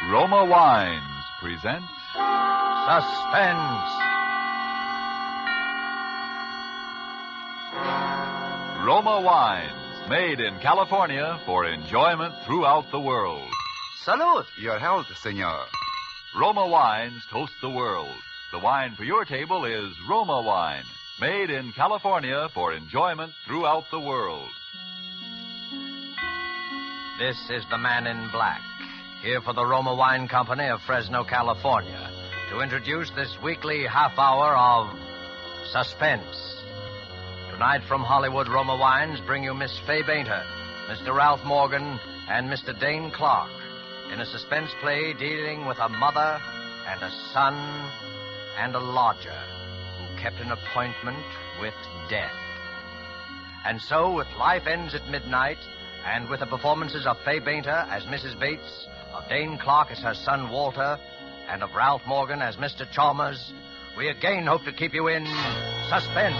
Roma Wines present Suspense. Roma Wines, made in California for enjoyment throughout the world. Salute. Your health, senor. Roma Wines toast the world. The wine for your table is Roma Wine, made in California for enjoyment throughout the world. This is the Man in Black, here for the Roma Wine Company of Fresno, California, to introduce this weekly half hour of Suspense. Tonight from Hollywood, Roma Wines bring you Miss Fay Bainter, Mr. Ralph Morgan, and Mr. Dane Clark in a suspense play dealing with a mother and a son and a lodger who kept an appointment with death. And so, with Life Ends at Midnight, and with the performances of Fay Bainter as Mrs. Bates, of Dane Clark as her son Walter, and of Ralph Morgan as Mr. Chalmers, we again hope to keep you in suspense.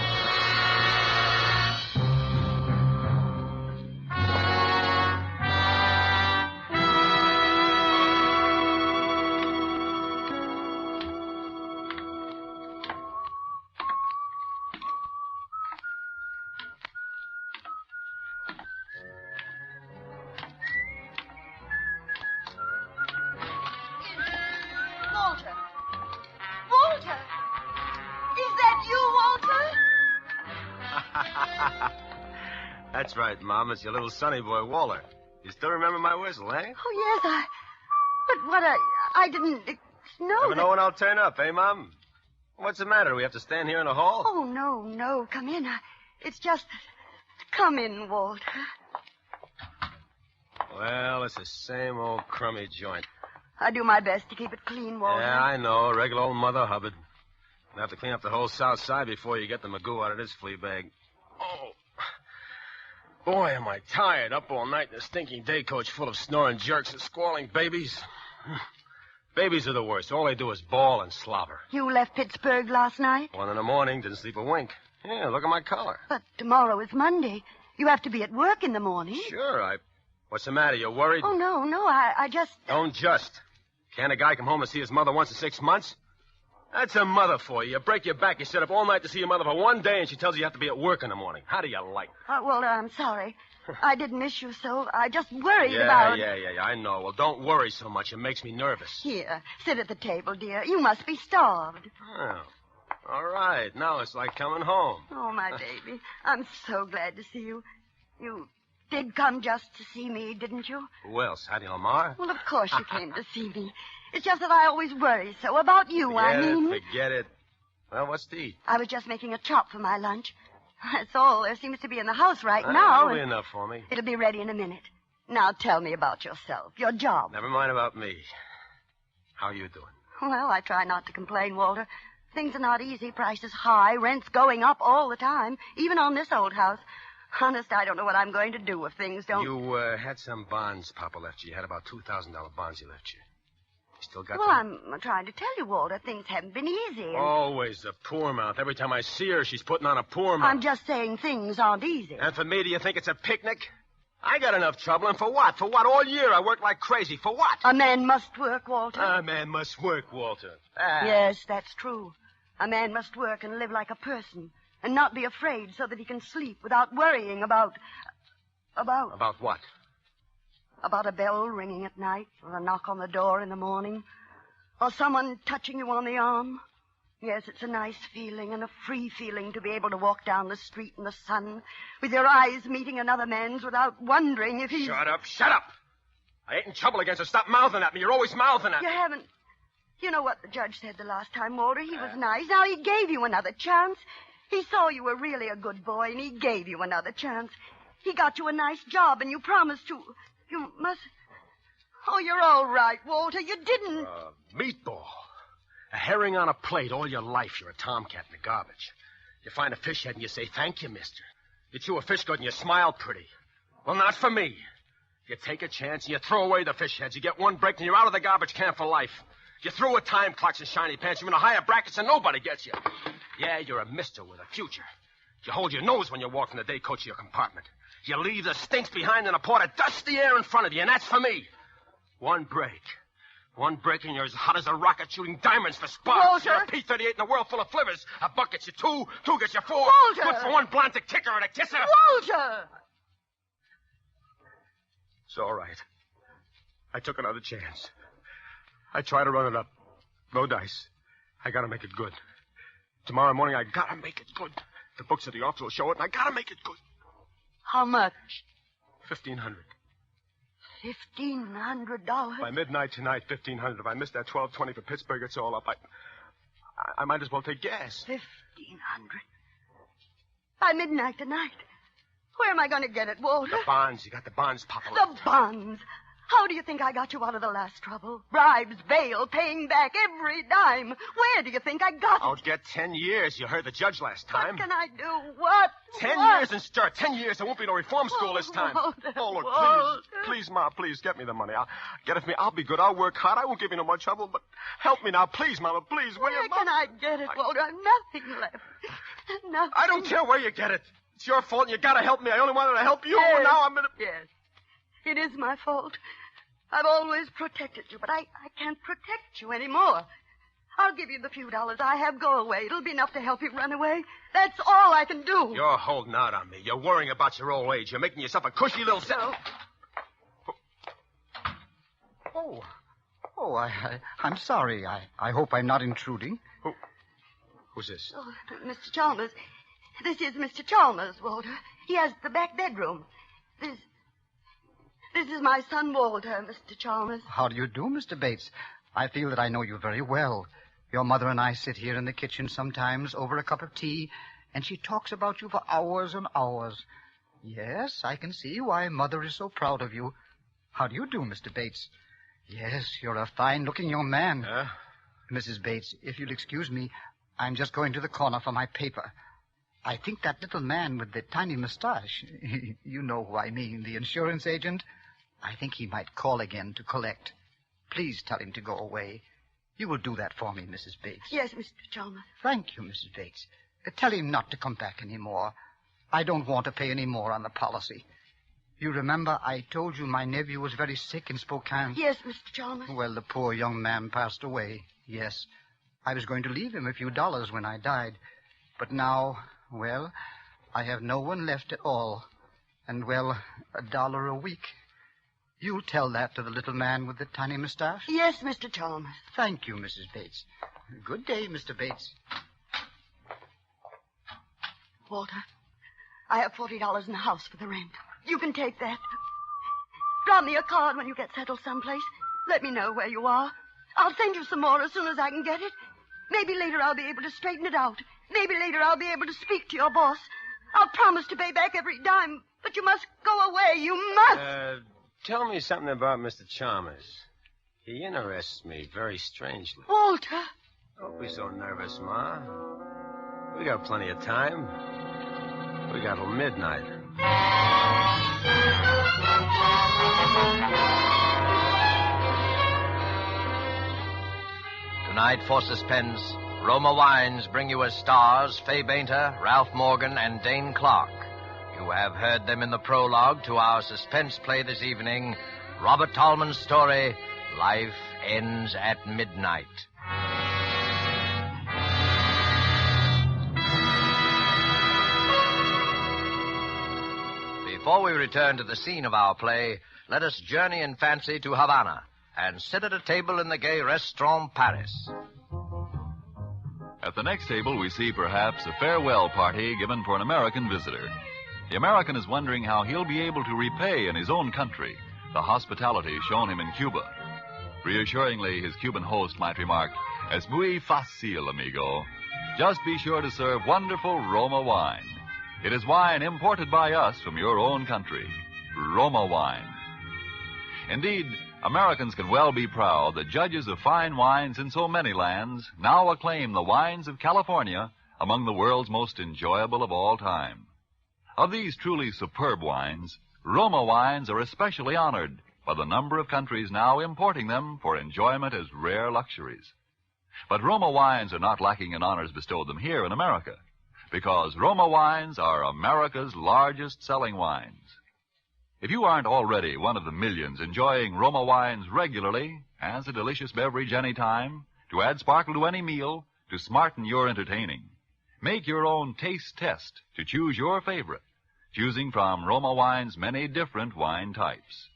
That's right, Mom. It's your little sonny boy, Walter. You still remember my whistle, eh? Oh, yes, But I didn't know. Never know when I'll turn up, eh, Mom? What's the matter? Do we have to stand here in the hall? Oh, no. Come in. It's just... Come in, Walter. Well, it's the same old crummy joint. I do my best to keep it clean, Walter. Yeah, I know. Regular old Mother Hubbard. You'll have to clean up the whole south side before you get the magoo out of this flea bag. Oh. Boy, am I tired. Up all night in a stinking day coach full of snoring jerks and squalling babies. Babies are the worst. All they do is bawl and slobber. You left Pittsburgh last night? 1 a.m, didn't sleep a wink. Yeah, look at my collar. But tomorrow is Monday. You have to be at work in the morning. Sure, What's the matter? You worried? Oh, no, I just... Don't just. Can't a guy come home and see his mother once in 6 months? That's a mother for you. You break your back, you sit up all night to see your mother for 1 day, and she tells you have to be at work in the morning. How do you like it? Walter, I'm sorry. I did miss you so. I just worried about... Yeah, I know. Well, don't worry so much. It makes me nervous. Here, sit at the table, dear. You must be starved. Oh, all right. Now it's like coming home. Oh, my baby. I'm so glad to see you. You did come just to see me, didn't you? Who else? Hattie Lamar? Well, of course you came to see me. It's just that I always worry so about you, Forget it. Well, what's to eat? I was just making a chop for my lunch. That's all there seems to be in the house right now. That'll be enough for me. It'll be ready in a minute. Now tell me about yourself, your job. Never mind about me. How are you doing? Well, I try not to complain, Walter. Things are not easy. Prices high, rents going up all the time, even on this old house. Honest, I don't know what I'm going to do if things don't... You had some bonds Papa left you. You had about $2,000 bonds he left you. You still got Well, them? I'm trying to tell you, Walter, things haven't been easy. And... Always a poor mouth. Every time I see her, she's putting on a poor mouth. I'm just saying things aren't easy. And for me, do you think it's a picnic? I got enough trouble, and for what? For what? All year I worked like crazy. For what? A man must work, Walter. A man must work, Walter. Yes, that's true. A man must work and live like a person, and not be afraid so that he can sleep without worrying about... About what? About a bell ringing at night, or a knock on the door in the morning, or someone touching you on the arm. Yes, it's a nice feeling and a free feeling to be able to walk down the street in the sun with your eyes meeting another man's without wondering if he's... Shut up! I ain't in trouble against her. Stop mouthing at me. You're always mouthing at me. You haven't... You know what the judge said the last time, Walter? He was nice. Now, he gave you another chance. He saw you were really a good boy, and he gave you another chance. He got you a nice job, and you promised to... You must... Oh, you're all right, Walter. You didn't... Meatball. A herring on a plate all your life. You're a tomcat in the garbage. You find a fish head and you say, thank you, mister. You chew a fish good and you smile pretty. Well, not for me. You take a chance and you throw away the fish heads. You get one break and you're out of the garbage can for life. You throw with time clocks and shiny pants. You're in the higher brackets and nobody gets you. Yeah, you're a mister with a future. You hold your nose when you walk from the day coach to your compartment. You leave the stinks behind in a pot of dusty air in front of you, and that's for me. One break. One break and you're as hot as a rocket shooting diamonds for sparks. Walter! You're a P-38 in a world full of flivvers. A buck gets you two gets you four. Walter! Good for one blonde to kick her and a kisser. Walter! It's all right. I took another chance. I tried to run it up. No dice. I gotta make it good. Tomorrow morning, I gotta make it good. The books at the office will show it, and I gotta make it good. How much? $1,500. $1,500? By midnight tonight, $1,500. If I miss that 12:20 for Pittsburgh, it's all up. I might as well take gas. $1,500. By midnight tonight. Where am I going to get it, Walter? The bonds. You got the bonds, Papa. The bonds. How do you think I got you out of the last trouble? Bribes, bail, paying back every dime. Where do you think I got it? I'll get 10 years. You heard the judge last time. What can I do? What? 10 years and start. 10 years. There won't be no reform school this time. Walter, Oh, look, Walter. please, Ma, please, get me the money. I'll be good. I'll work hard. I won't give you no more trouble, but help me now. Please, Mama, please. Will Where you, can I get it, Walter? I've nothing left. Nothing. I don't care where you get it. It's your fault, and you gotta help me. I only wanted to help you, Yes. and now I'm gonna... Yes. It is my fault. I've always protected you, but I can't protect you anymore. I'll give you the few dollars I have. Go away. It'll be enough to help you run away. That's all I can do. You're holding out on me. You're worrying about your old age. You're making yourself a cushy little... No. I'm sorry. I hope I'm not intruding. Who's this? Oh, Mr. Chalmers. This is Mr. Chalmers, Walter. He has the back bedroom. This is my son, Walter, Mr. Chalmers. How do you do, Mr. Bates? I feel that I know you very well. Your mother and I sit here in the kitchen sometimes over a cup of tea, and she talks about you for hours and hours. Yes, I can see why Mother is so proud of you. How do you do, Mr. Bates? Yes, you're a fine-looking young man. Mrs. Bates, if you'll excuse me, I'm just going to the corner for my paper. I think that little man with the tiny mustache, you know who I mean, the insurance agent, I think he might call again to collect. Please tell him to go away. You will do that for me, Mrs. Bates. Yes, Mr. Chalmers. Thank you, Mrs. Bates. Tell him not to come back any more. I don't want to pay any more on the policy. You remember I told you my nephew was very sick in Spokane? Yes, Mr. Chalmers. Well, the poor young man passed away, yes. I was going to leave him a few dollars when I died. But now, well, I have no one left at all. And, well, $1 a week. You'll tell that to the little man with the tiny mustache? Yes, Mr. Chalmers. Thank you, Mrs. Bates. Good day, Mr. Bates. Walter, I have $40 in the house for the rent. You can take that. Drop me a card when you get settled someplace. Let me know where you are. I'll send you some more as soon as I can get it. Maybe later I'll be able to straighten it out. Maybe later I'll be able to speak to your boss. I'll promise to pay back every dime, but you must go away. You must. Tell me something about Mr. Chalmers. He interests me very strangely. Walter. Don't be so nervous, Ma. We got plenty of time. We got till midnight. Tonight for Suspense, Roma Wines bring you as stars Fay Bainter, Ralph Morgan, and Dane Clark. You have heard them in the prologue to our suspense play this evening, Robert Tallman's story, Life Ends at Midnight. Before we return to the scene of our play, let us journey in fancy to Havana and sit at a table in the gay Restaurant Paris. At the next table, we see perhaps a farewell party given for an American visitor. The American is wondering how he'll be able to repay in his own country the hospitality shown him in Cuba. Reassuringly, his Cuban host might remark, "Es muy fácil, amigo. Just be sure to serve wonderful Roma wine. It is wine imported by us from your own country. Roma wine." Indeed, Americans can well be proud that judges of fine wines in so many lands now acclaim the wines of California among the world's most enjoyable of all time. Of these truly superb wines, Roma wines are especially honored by the number of countries now importing them for enjoyment as rare luxuries. But Roma wines are not lacking in honors bestowed them here in America, because Roma wines are America's largest selling wines. If you aren't already one of the millions enjoying Roma wines regularly, as a delicious beverage any time, to add sparkle to any meal, to smarten your entertaining, make your own taste test to choose your favorite, choosing from Roma wine's many different wine types.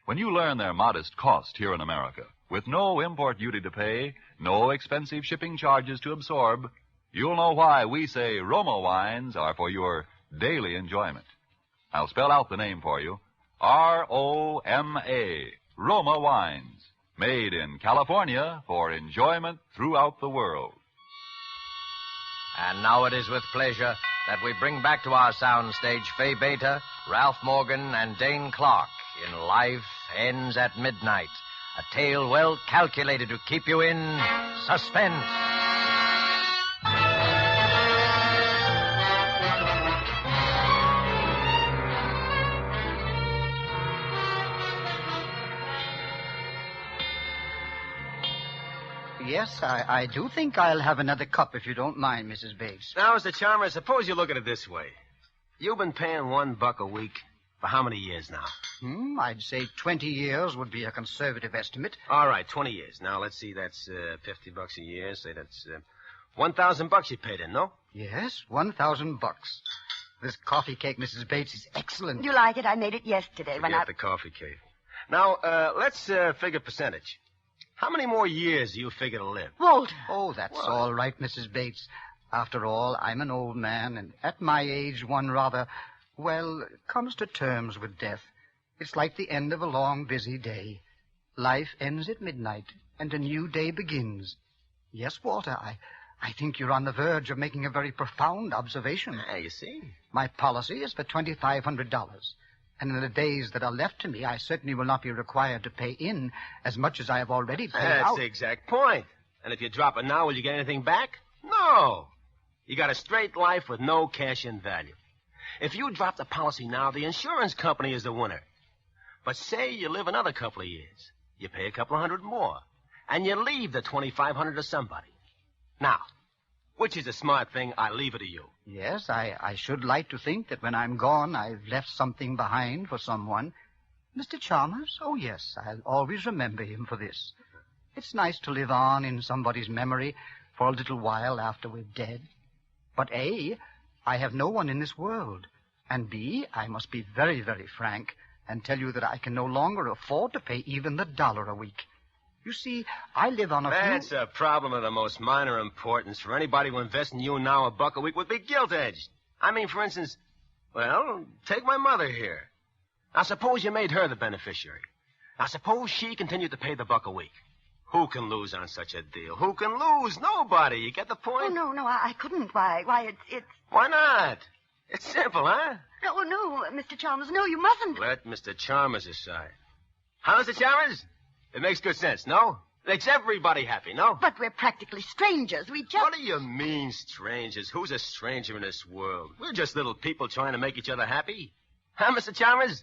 When you learn their modest cost here in America, with no import duty to pay, no expensive shipping charges to absorb, you'll know why we say Roma wines are for your daily enjoyment. I'll spell out the name for you. R-O-M-A, Roma wines, made in California for enjoyment throughout the world. And now it is with pleasure that we bring back to our soundstage Fay Beta, Ralph Morgan, and Dane Clark in Life Ends at Midnight, a tale well calculated to keep you in suspense. Yes, I do think I'll have another cup if you don't mind, Mrs. Bates. Now, Mr. Chalmers, suppose you look at it this way. You've been paying $1 a week for how many years now? I'd say 20 years would be a conservative estimate. All right, 20 years. Now, let's see, that's $50 a year. Say that's $1,000 you paid in, no? Yes, $1,000. This coffee cake, Mrs. Bates, is excellent. Do you like it? I made it yesterday when Forget the coffee cake. Now, let's figure percentage. How many more years do you figure to live? Walter. Oh, that's all right, Mrs. Bates. After all, I'm an old man, and at my age, one rather, comes to terms with death. It's like the end of a long, busy day. Life ends at midnight, and a new day begins. Yes, Walter, I think you're on the verge of making a very profound observation. Yeah, you see. My policy is for $2,500. And in the days that are left to me, I certainly will not be required to pay in as much as I have already paid out. That's the exact point. And if you drop it now, will you get anything back? No. You got a straight life with no cash-in value. If you drop the policy now, the insurance company is the winner. But say you live another couple of years. You pay a couple of hundred more. And you leave the $2,500 to somebody. Now, which is a smart thing? I leave it to you. Yes, I should like to think that when I'm gone, I've left something behind for someone. Mr. Chalmers? Oh, yes, I'll always remember him for this. It's nice to live on in somebody's memory for a little while after we're dead. But A, I have no one in this world. And B, I must be very, very frank and tell you that I can no longer afford to pay even the $1 a week. You see, I live on a That's a problem of the most minor importance. For anybody who invests in you now, $1 a week would be gilt-edged. I mean, for instance, take my mother here. Now, suppose you made her the beneficiary. Now, suppose she continued to pay the $1 a week. Who can lose on such a deal? Who can lose? Nobody. You get the point? Oh, no, I couldn't. Why, it's... Why not? It's simple, huh? No, Mr. Chalmers, no, you mustn't. Let Mr. Chalmers decide. Huh, Mr. Chalmers? It makes good sense, no? It makes everybody happy, no? But we're practically strangers. We just... What do you mean, strangers? Who's a stranger in this world? We're just little people trying to make each other happy. Huh, Mr. Chalmers?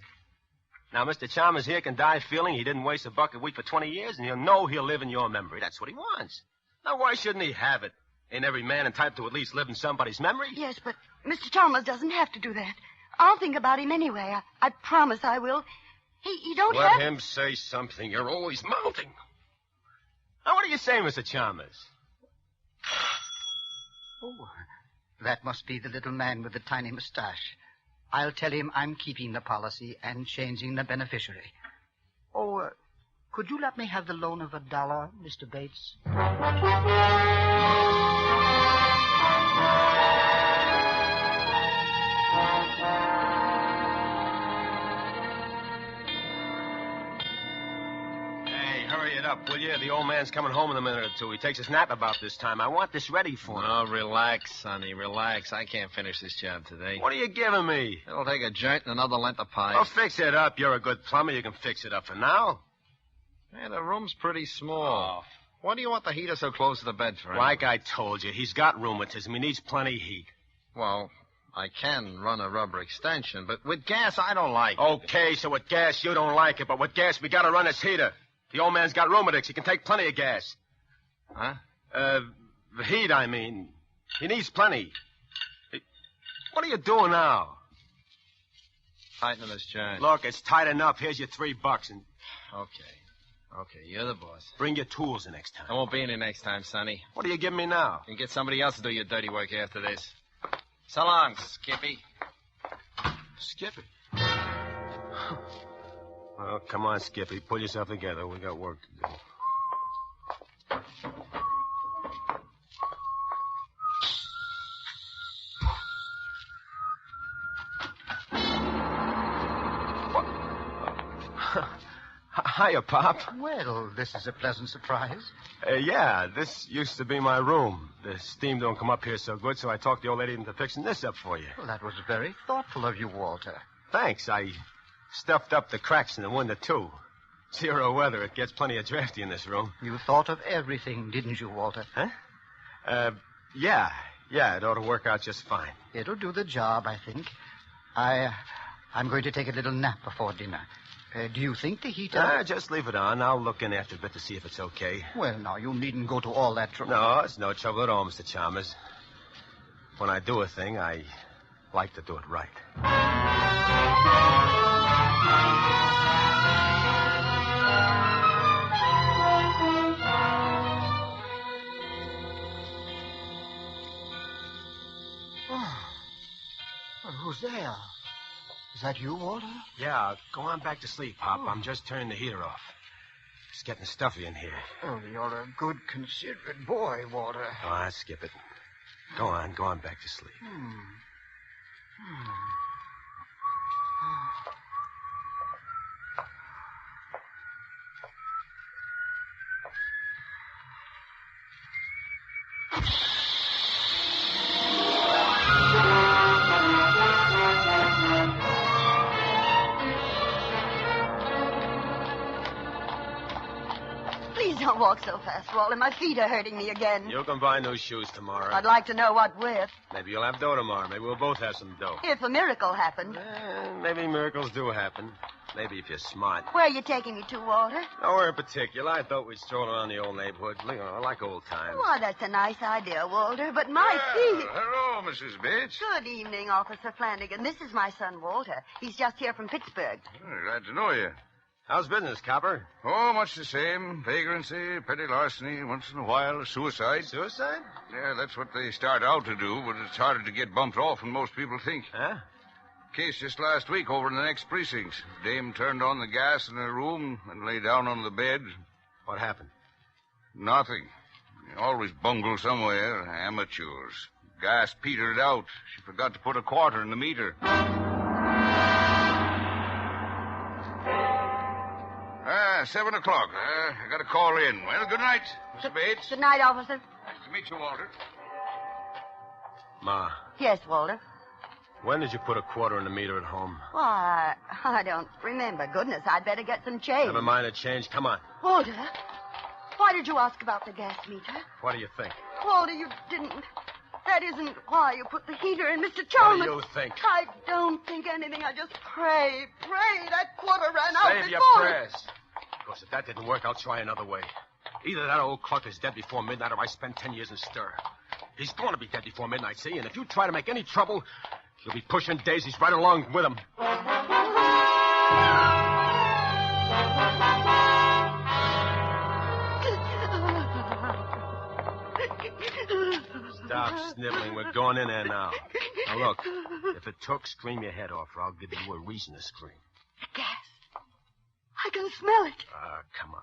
Now, Mr. Chalmers here can die feeling he didn't waste $1 a week for 20 years, and he'll know he'll live in your memory. That's what he wants. Now, why shouldn't he have it? Ain't every man entitled to at least live in somebody's memory? Yes, but Mr. Chalmers doesn't have to do that. I'll think about him anyway. I promise I will. He don't have... Let him say something. You're always mouthing. Now, what do you say, Mr. Chalmers? Oh, that must be the little man with the tiny mustache. I'll tell him I'm keeping the policy and changing the beneficiary. Oh, could you let me have the loan of $1, Mr. Bates? Up, will you? The old man's coming home in a minute or two. He takes his nap about this time. I want this ready for him. Oh, relax, Sonny, relax. I can't finish this job today. What are you giving me? It'll take a joint and another length of pipe. Oh, fix it up. You're a good plumber. You can fix it up for now. Hey, the room's pretty small. Oh. Why do you want the heater so close to the bed for? Like I told you, he's got rheumatism. He needs plenty of heat. Well, I can run a rubber extension, but with gas, I don't like it. Okay, so with gas, you don't like it, but with gas, we gotta run this heater. The old man's got rheumatics. He can take plenty of gas. Huh? The heat, I mean. He needs plenty. What are you doing now? Tighten this joint. Look, it's tight enough. Here's your $3 and... Okay, you're the boss. Bring your tools the next time. I won't be any next time, Sonny. What are you giving me now? You can get somebody else to do your dirty work after this. So long, Skippy. Skippy? Well, come on, Skippy. Pull yourself together. We got work to do. Hiya, Pop. Well, this is a pleasant surprise. Yeah, this used to be my room. The steam don't come up here so good, so I talked the old lady into fixing this up for you. Well, that was very thoughtful of you, Walter. Thanks. I stuffed up the cracks in the window, too. 0 weather. It gets plenty of drafty in this room. You thought of everything, didn't you, Walter? Huh? Yeah, it ought to work out just fine. It'll do the job, I think. I'm going to take a little nap before dinner. Do you think the heater... Just leave it on. I'll look in after a bit to see if it's okay. Well, now, you needn't go to all that trouble. No, it's no trouble at all, Mr. Chalmers. When I do a thing, I like to do it right. Well, who's there? Is that you, Walter? Yeah, go on back to sleep, Pop. I'm just turning the heater off. It's getting stuffy in here. Oh, you're a good, considerate boy, Walter. Oh, skip it. Go on back to sleep. Don't walk so fast, Walter. My feet are hurting me again. You can buy new shoes tomorrow. I'd like to know what with. Maybe you'll have dough tomorrow. Maybe we'll both have some dough. If a miracle happened. Maybe miracles do happen. Maybe if you're smart. Where are you taking me to, Walter? Nowhere in particular. I thought we'd stroll around the old neighborhood. Like old times. Why, that's a nice idea, Walter, but my feet... Hello, Mrs. Bates. Good evening, Officer Flanagan. This is my son, Walter. He's just here from Pittsburgh. Glad to know you. How's business, Copper? Oh, much the same. Vagrancy, petty larceny, once in a while a suicide. Suicide? Yeah, that's what they start out to do, but it's harder to get bumped off than most people think. Huh? Case just last week over in the next precinct. Dame turned on the gas in her room and lay down on the bed. What happened? Nothing. They always bungle somewhere. Amateurs. Gas petered out. She forgot to put a quarter in the meter. 7 o'clock. I got to call in. Well, good night, Mr. Bates. Good night, Officer. Nice to meet you, Walter. Ma, Yes, Walter. when did you put a quarter in the meter at home? Why, I don't remember. Goodness, I'd better get some change. Never mind the change. Come on. Walter, why did you ask about the gas meter? What do you think? Walter, you didn't... That isn't why you put the heater in, Mr. What Chalmers. do you think? I don't think anything. I just pray that quarter ran out Save your before... prayers. Because if that didn't work, I'll try another way. Either that old cluck is dead before midnight or I spend 10 years in stir. He's going to be dead before midnight, see? And if you try to make any trouble, you'll be pushing daisies right along with him. Stop sniveling. We're going in there now. Now, look. If it took, scream your head off, or I'll give you a reason to scream. The gas. I can smell it. Come on.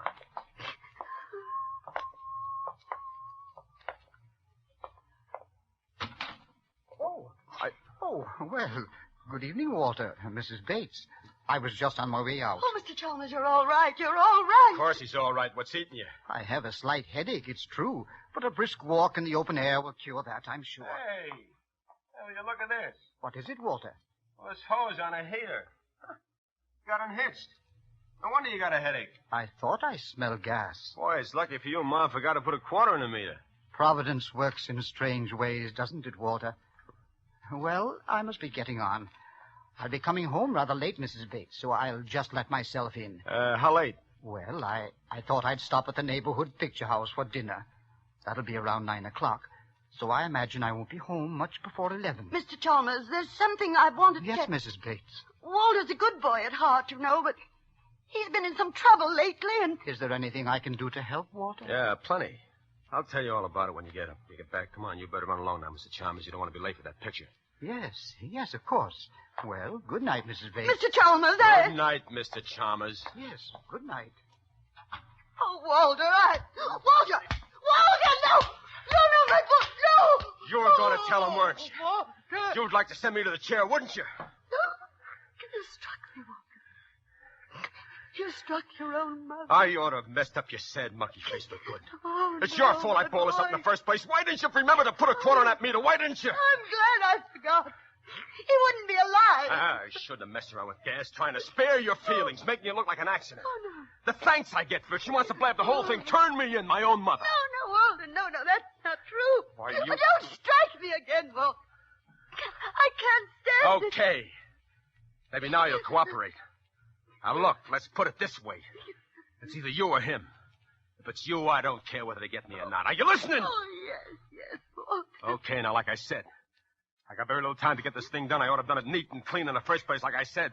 Oh, well, good evening, Walter. Mrs. Bates. I was just on my way out. Oh, Mr. Chalmers, you're all right. You're all right. Of course he's all right. What's eating you? I have a slight headache, it's true, but a brisk walk in the open air will cure that, I'm sure. Hey, will you look at this? What is it, Walter? Well, this hose on a heater. Huh. Got unhitched. No wonder you got a headache. I thought I smelled gas. Boy, it's lucky for you Mom forgot to put a quarter in the meter. Providence works in strange ways, doesn't it, Walter? Well, I must be getting on. I'll be coming home rather late, Mrs. Bates, so I'll just let myself in. How late? Well, I thought I'd stop at the neighborhood picture house for dinner. That'll be around 9 o'clock. so I imagine I won't be home much before 11. Mr. Chalmers, there's something I wanted to... Yes, Mrs. Bates. Walter's a good boy at heart, you know, but he's been in some trouble lately, and... Is there anything I can do to help, Walter? Yeah, plenty. I'll tell you all about it when you get back. Come on, you better run along now, Mr. Chalmers. You don't want to be late for that picture. Yes, of course. Well, good night, Mrs. Bates. Mr. Chalmers, Good night, Mr. Chalmers. Yes, good night. Oh, Walter, Walter! Walter, no! No, my book, no! You were going to tell him, weren't you? Walter! You'd like to send me to the chair, wouldn't you? You struck me, Walter. You struck your own mother. I ought to have messed up your sad monkey face for good. Oh, It's no, your fault I balled us up in the first place. Why didn't you remember to put a quarter on that meter? Why didn't you? I'm glad I forgot. He wouldn't be alive. I shouldn't have messed around with gas, trying to spare your feelings, making you look like an accident. Oh, no. The thanks I get for it. She wants to blab the whole thing. Turn me in, my own mother. No, Walter, no, that's not true. Why, you... But don't strike me again, Walter. I can't stand it. Okay. Maybe now you'll cooperate. Now, look, let's put it this way. It's either you or him. If it's you, I don't care whether they get me or not. Are you listening? Oh, yes, Walter. Okay, now, like I said, I got very little time to get this thing done. I ought to have done it neat and clean in the first place, like I said.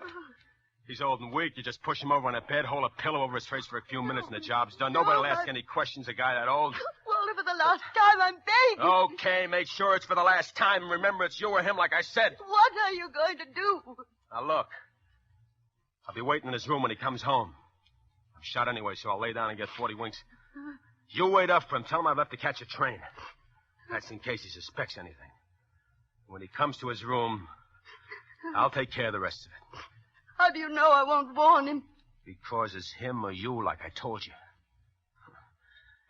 He's old and weak. You just push him over on a bed, hold a pillow over his face for a few minutes, and the job's done. Nobody will ask any questions, a guy that old. Walter, for the last time, I'm begging. Okay, make sure it's for the last time. Remember, it's you or him, like I said. What are you going to do? Now, look. I'll be waiting in his room when he comes home. I'm shot anyway, so I'll lay down and get 40 winks. You wait up for him. Tell him I've left to catch a train. That's in case he suspects anything. When he comes to his room, I'll take care of the rest of it. How do you know I won't warn him? Because it's him or you, like I told you.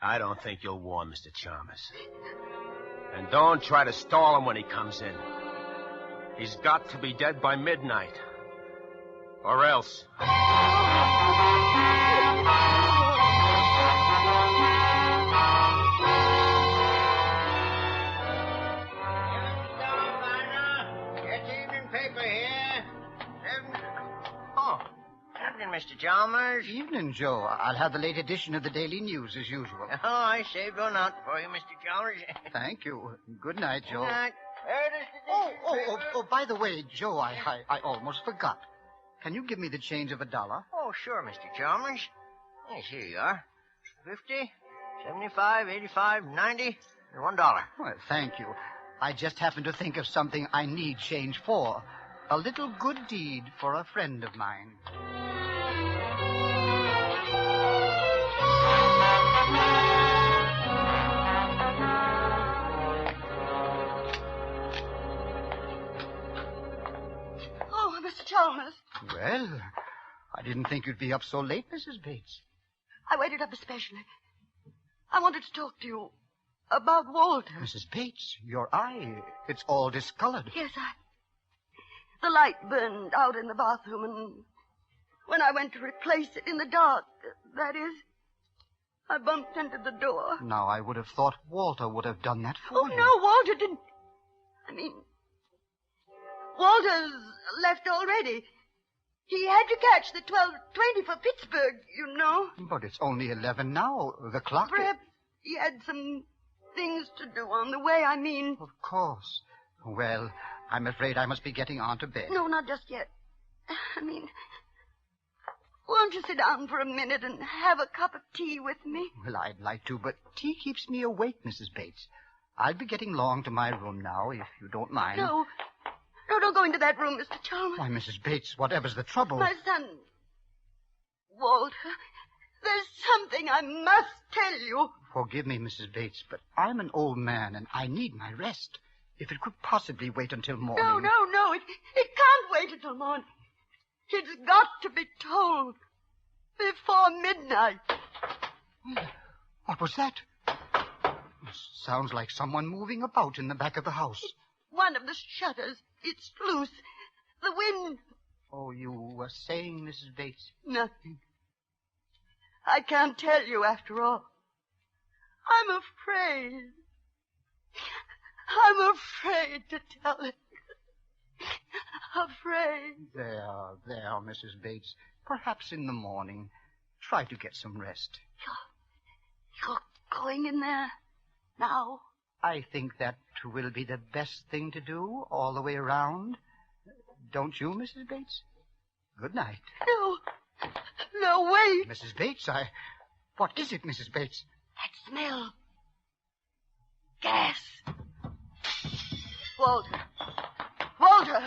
I don't think you'll warn Mr. Chalmers. And don't try to stall him when he comes in. He's got to be dead by midnight. Or else. Mr. Chalmers. Evening, Joe. I'll have the late edition of the Daily News as usual. Oh, I saved one out for you, Mr. Chalmers. Thank you. Good night, Joe. Good night. Oh, by the way, Joe, I almost forgot. Can you give me the change of $1? Oh, sure, Mr. Chalmers. Yes, here you are. 50, 75, 85, 90, and $1. Well, thank you. I just happened to think of something I need change for. A little good deed for a friend of mine. Oh, Mr. Chalmers. Well, I didn't think you'd be up so late, Mrs. Bates. I waited up especially. I wanted to talk to you about Walter. Mrs. Bates, your eye, it's all discolored. Yes, the light burned out in the bathroom, and when I went to replace it in the dark, that is, I bumped into the door. Now, I would have thought Walter would have done that for you. Oh, no, Walter didn't. I mean, Walter's left already. He had to catch the 12:20 for Pittsburgh, you know. But it's only 11 now. The clock... Perhaps he had some things to do on the way, I mean. Of course. Well, I'm afraid I must be getting on to bed. No, not just yet. I mean, won't you sit down for a minute and have a cup of tea with me? Well, I'd like to, but tea keeps me awake, Mrs. Bates. I'll be getting along to my room now, if you don't mind. No, don't go into that room, Mr. Chalmers. Why, Mrs. Bates, whatever's the trouble? My son, Walter, there's something I must tell you. Forgive me, Mrs. Bates, but I'm an old man, and I need my rest. If it could possibly wait until morning... No, it can't wait until morning. It's got to be told before midnight. What was that? Sounds like someone moving about in the back of the house. It's one of the shutters. It's loose. The wind... Oh, you were saying, Mrs. Bates? Nothing. I can't tell you after all. I'm afraid. I'm afraid to tell it. Afraid. There, Mrs. Bates. Perhaps in the morning. Try to get some rest. You're going in there now? I think that will be the best thing to do all the way around. Don't you, Mrs. Bates? Good night. No, wait. Mrs. Bates, What is it, Mrs. Bates? That smell. Gas. Walter! Walter!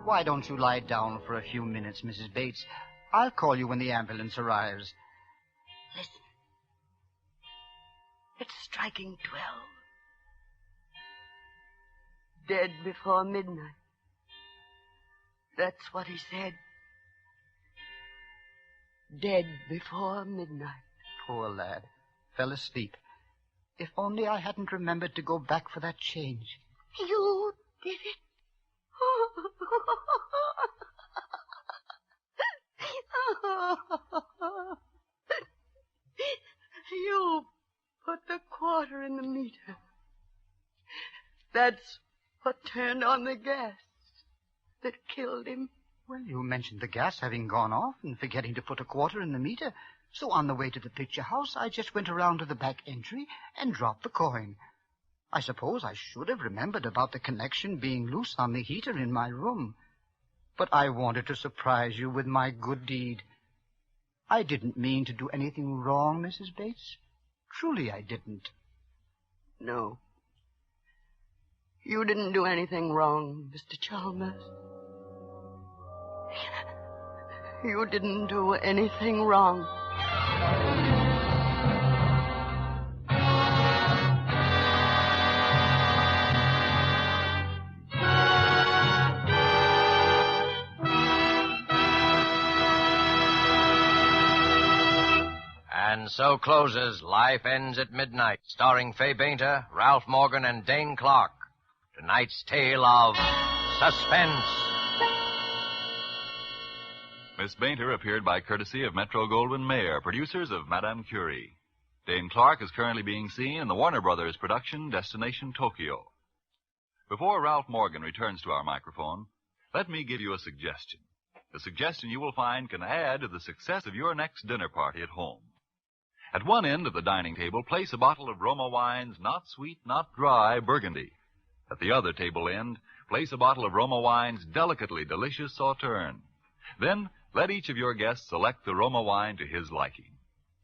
Why don't you lie down for a few minutes, Mrs. Bates? I'll call you when the ambulance arrives. Listen. It's striking 12. Dead before midnight. That's what he said. Dead before midnight. Poor lad. Fell asleep. If only I hadn't remembered to go back for that change. You did it. You put the quarter in the meter. That's what turned on the gas that killed him. Well, you mentioned the gas having gone off and forgetting to put a quarter in the meter. So on the way to the picture house, I just went around to the back entry and dropped the coin. I suppose I should have remembered about the connection being loose on the heater in my room. But I wanted to surprise you with my good deed. I didn't mean to do anything wrong, Mrs. Bates. Truly, I didn't. No. You didn't do anything wrong, Mr. Chalmers. You didn't do anything wrong. And so closes Life Ends at Midnight, starring Fay Bainter, Ralph Morgan, and Dane Clark. Tonight's tale of Suspense. Miss Bainter appeared by courtesy of Metro-Goldwyn-Mayer, producers of Madame Curie. Dane Clark is currently being seen in the Warner Brothers production Destination Tokyo. Before Ralph Morgan returns to our microphone, let me give you a suggestion. A suggestion you will find can add to the success of your next dinner party at home. At one end of the dining table, place a bottle of Roma wines, not sweet, not dry, Burgundy. At the other table end, place a bottle of Roma wines, delicately delicious Sauterne. Then, let each of your guests select the Roma wine to his liking.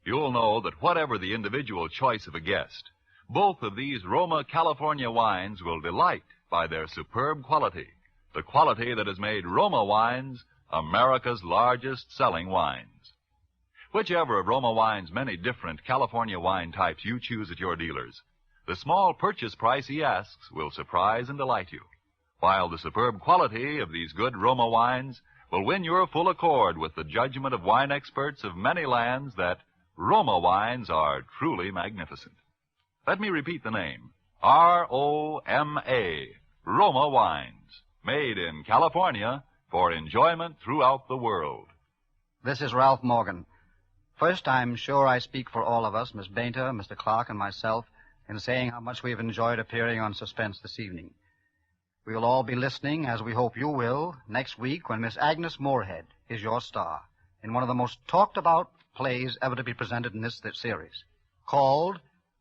You'll know that whatever the individual choice of a guest, both of these Roma California wines will delight by their superb quality, the quality that has made Roma wines America's largest selling wines. Whichever of Roma wine's many different California wine types you choose at your dealers, the small purchase price he asks will surprise and delight you, while the superb quality of these good Roma wines will win your full accord with the judgment of wine experts of many lands that Roma wines are truly magnificent. Let me repeat the name. R-O-M-A, Roma wines, made in California for enjoyment throughout the world. This is Ralph Morgan. First, I'm sure I speak for all of us, Miss Bainter, Mr. Clark, and myself, in saying how much we've enjoyed appearing on Suspense this evening. We'll all be listening, as we hope you will, next week when Miss Agnes Moorehead is your star in one of the most talked-about plays ever to be presented in this series, called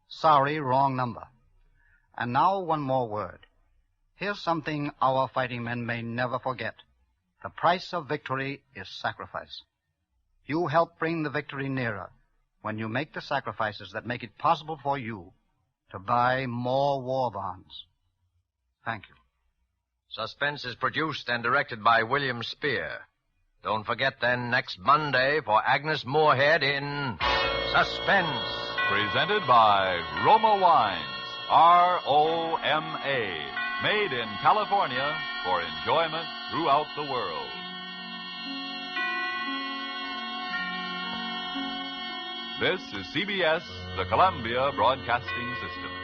Sorry, Wrong Number. And now one more word. Here's something our fighting men may never forget. The price of victory is sacrifice. You help bring the victory nearer when you make the sacrifices that make it possible for you to buy more war bonds. Thank you. Suspense is produced and directed by William Spear. Don't forget then next Monday for Agnes Moorehead in Suspense. Presented by Roma Wines, R-O-M-A, made in California for enjoyment throughout the world. This is CBS, the Columbia Broadcasting System.